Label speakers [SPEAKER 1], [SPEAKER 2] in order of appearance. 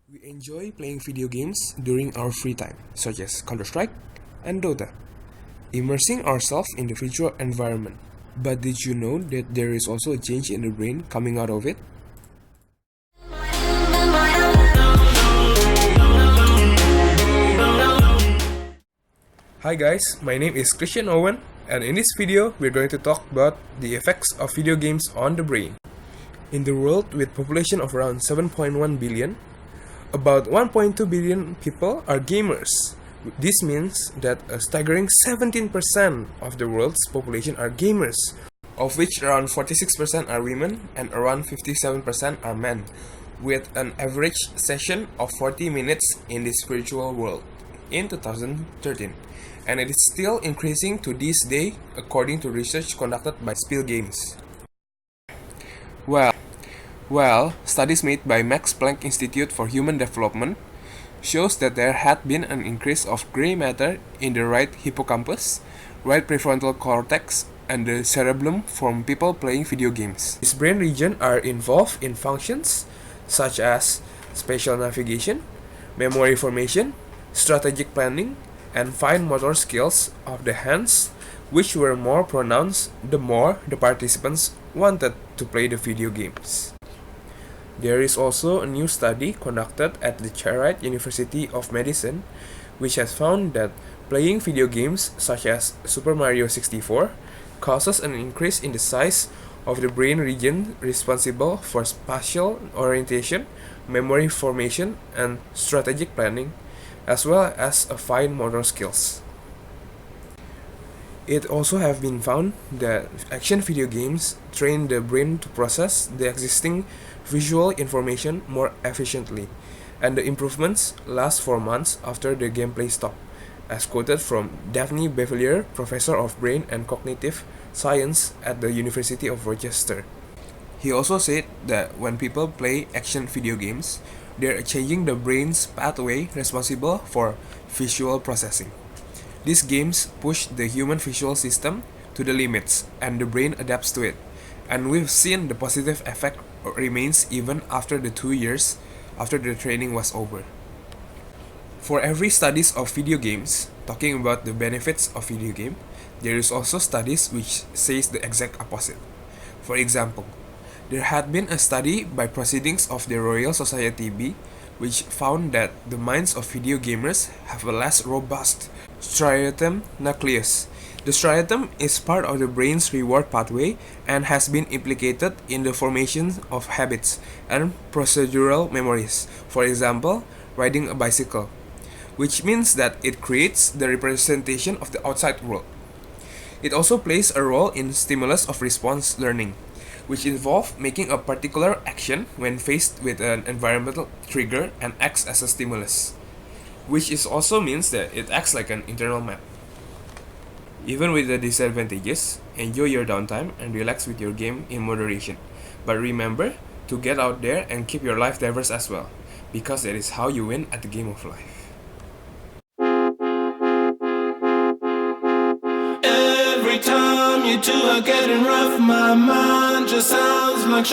[SPEAKER 1] We enjoy playing video games during our free time, such as Counter-Strike and Dota, immersing ourselves in the virtual environment. But did you know that there is also a change in the brain coming out of it? Hi guys, my name is Christian Owen, and in this video we're going to talk about the effects of video games on the brain. In the world with population of around 7.1 billion, about 1.2 billion people are gamers. This means that a staggering 17% of the world's population are gamers, of which around 46% are women and around 57% are men, with an average session of 40 minutes in this virtual world in 2013. And it is still increasing to this day according to research conducted by Spiel Games. Well, studies made by Max Planck Institute for Human Development shows that there had been an increase of gray matter in the right hippocampus, right prefrontal cortex, and the cerebellum from people playing video games. These brain regions are involved in functions such as spatial navigation, memory formation, strategic planning, and fine motor skills of the hands, which were more pronounced the more the participants wanted to play the video games. There is also a new study conducted at the Charité University of Medicine, which has found that playing video games such as Super Mario 64 causes an increase in the size of the brain region responsible for spatial orientation, memory formation, and strategic planning, as well as fine motor skills. It also has been found that action video games train the brain to process the existing visual information more efficiently, and the improvements last for months after the gameplay stopped, as quoted from Daphne Bevillier, professor of brain and cognitive science at the University of Rochester. He also said that when people play action video games, they are changing the brain's pathway responsible for visual processing. These games push the human visual system to the limits, and the brain adapts to it. And we've seen the positive effect remains even after the 2 years after the training was over. For every studies of video games talking about the benefits of video game, there is also studies which says the exact opposite. For example, there had been a study by Proceedings of the Royal Society B, which found that the minds of video gamers have a less robust striatum nucleus. The striatum is part of the brain's reward pathway and has been implicated in the formation of habits and procedural memories, for example, riding a bicycle, which means that it creates the representation of the outside world. It also plays a role in stimulus of response learning, which involve making a particular action when faced with an environmental trigger and acts as a stimulus, which is also means that it acts like an internal map. Even with the disadvantages, enjoy your downtime and relax with your game in moderation. But remember to get out there and keep your life diverse as well, because that is how you win at the game of life.
[SPEAKER 2] Every time you two are getting rough, my mind just sounds like